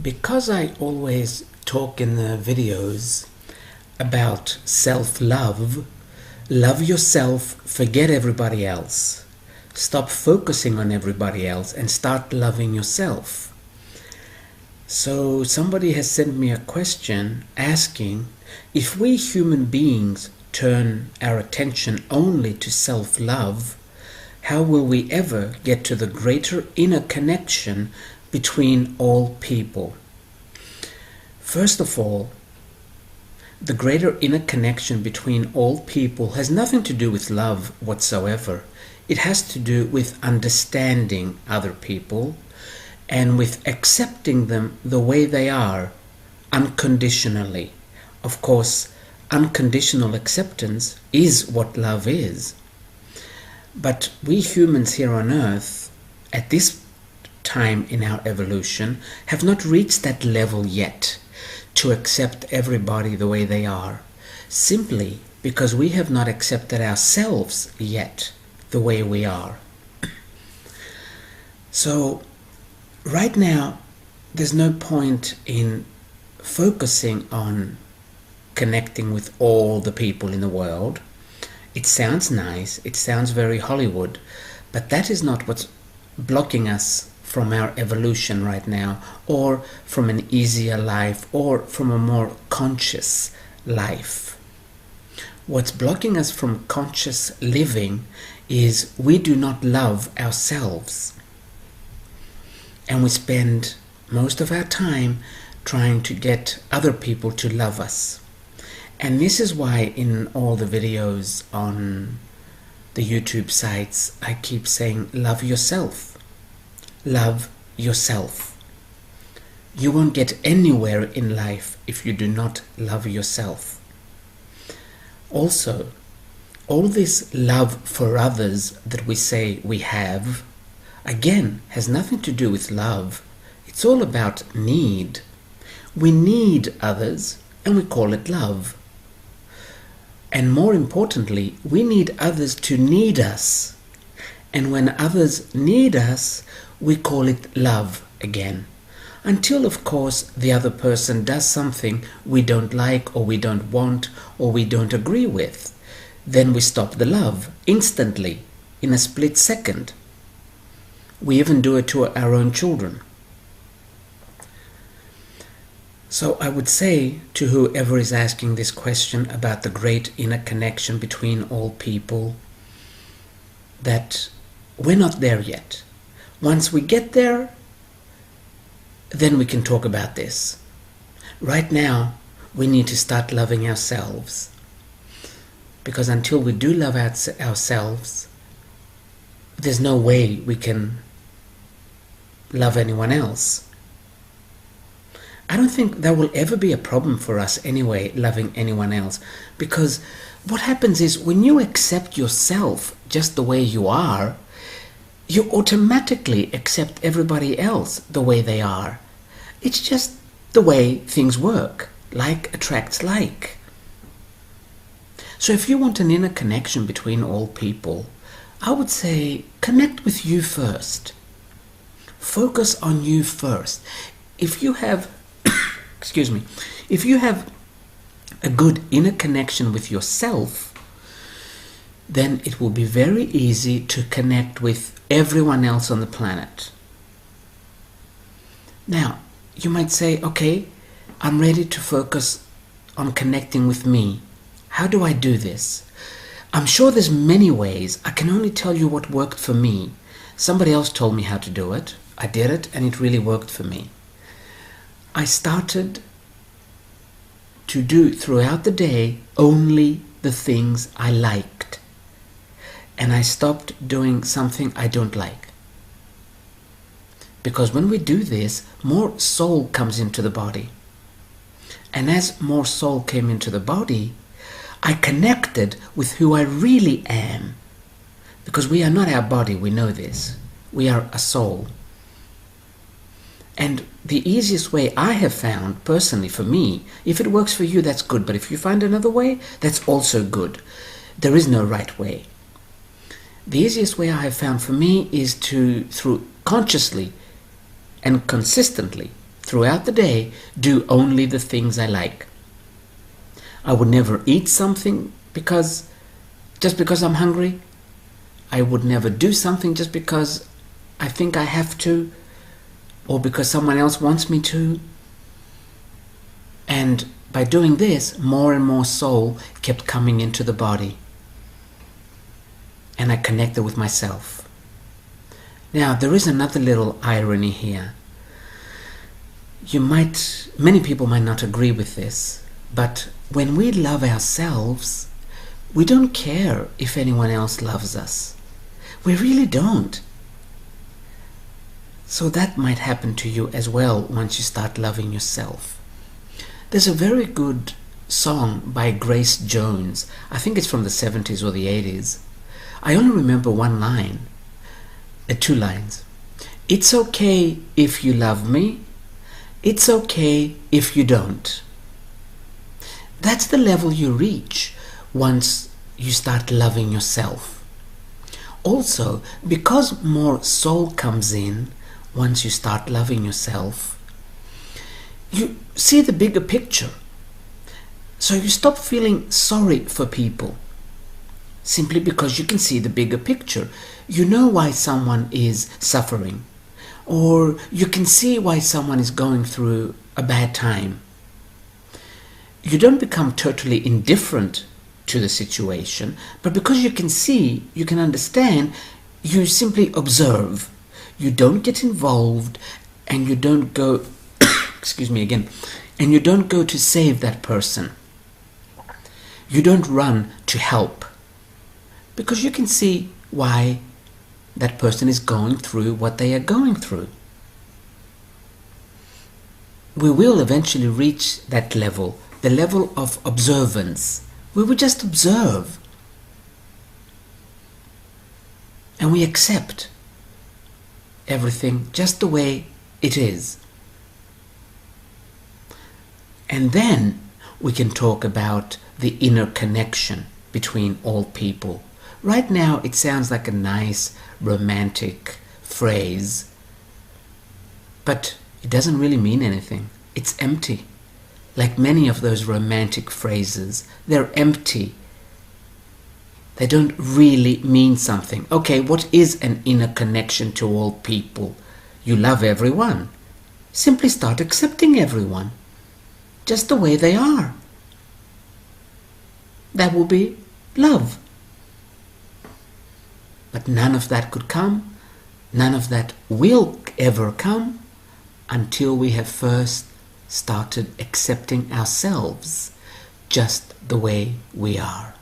Because I always talk in the videos about self-love, love yourself, forget everybody else. Stop focusing on everybody else and start loving yourself. So somebody has sent me a question asking, if we human beings turn our attention only to self-love, how will we ever get to the greater inner connection between all people? First of all, the greater inner connection between all people has nothing to do with love whatsoever. It has to do with understanding other people and with accepting them the way they are, unconditionally. Of course, unconditional acceptance is what love is. But we humans here on earth, at this time in our evolution, have not reached that level yet to accept everybody the way they are, simply because we have not accepted ourselves yet the way we are. So right now there's no point in focusing on connecting with all the people in the world. It sounds nice, it sounds very Hollywood, but that is not what's blocking us from our evolution right now, or from an easier life, or from a more conscious life. What's blocking us from conscious living is we do not love ourselves. And we spend most of our time trying to get other people to love us. And this is why in all the videos on the YouTube sites, I keep saying, love yourself. Love yourself. You won't get anywhere in life if you do not love yourself. Also, all this love for others that we say we have, again, has nothing to do with love. It's all about need. We need others and we call it love. And more importantly, we need others to need us. And when others need us, we call it love again. Until, of course, the other person does something we don't like, or we don't want, or we don't agree with. Then we stop the love instantly, in a split second. We even do it to our own children. So I would say to whoever is asking this question about the great inner connection between all people, that we're not there yet. Once we get there, then we can talk about this. Right now, we need to start loving ourselves. Because until we do love ourselves, there's no way we can love anyone else. I don't think that will ever be a problem for us anyway, loving anyone else. Because what happens is when you accept yourself just the way you are, you automatically accept everybody else the way they are. It's just the way things work. Like attracts like. So if you want an inner connection between all people, I would say connect with you first. Focus on you first. If you have, excuse me, if you have a good inner connection with yourself, then it will be very easy to connect with everyone else on the planet. Now, you might say, okay, I'm ready to focus on connecting with me. How do I do this? I'm sure there's many ways. I can only tell you what worked for me. Somebody else told me how to do it. I did it and it really worked for me. I started to do throughout the day only the things I liked. And I stopped doing something I don't like. Because when we do this, more soul comes into the body. And as more soul came into the body, I connected with who I really am. Because we are not our body, we know this. We are a soul. And the easiest way I have found, personally for me, if it works for you, that's good. But if you find another way, that's also good. There is no right way. The easiest way I have found for me is to, through consciously and consistently, throughout the day, do only the things I like. I would never eat something just because I'm hungry. I would never do something just because I think I have to, or because someone else wants me to. And by doing this, more and more soul kept coming into the body. And I connected with myself. Now, there is another little irony here. Many people might not agree with this, but when we love ourselves, we don't care if anyone else loves us. We really don't. So that might happen to you as well once you start loving yourself. There's a very good song by Grace Jones. I think it's from the 70s or the 80s. I only remember one line, two lines. It's okay if you love me. It's okay if you don't. That's the level you reach once you start loving yourself. Also, because more soul comes in once you start loving yourself, you see the bigger picture. So you stop feeling sorry for people simply because you can see the bigger picture. You know why someone is suffering, or you can see why someone is going through a bad time. You don't become totally indifferent to the situation, but because you can see, you can understand, you simply observe. You don't get involved, and you don't go excuse me again, and you don't go to save that person. You don't run to help, because you can see why that person is going through what they are going through. We will eventually reach that level, the level of observance. We will just observe, and we accept everything just the way it is. And then we can talk about the inner connection between all people. Right now it sounds like a nice romantic phrase, but it doesn't really mean anything. It's empty. Like many of those romantic phrases, they're empty. They don't really mean something. Okay, what is an inner connection to all people? You love everyone. Simply start accepting everyone, just the way they are. That will be love. But none of that could come, none of that will ever come until we have first started accepting ourselves just the way we are.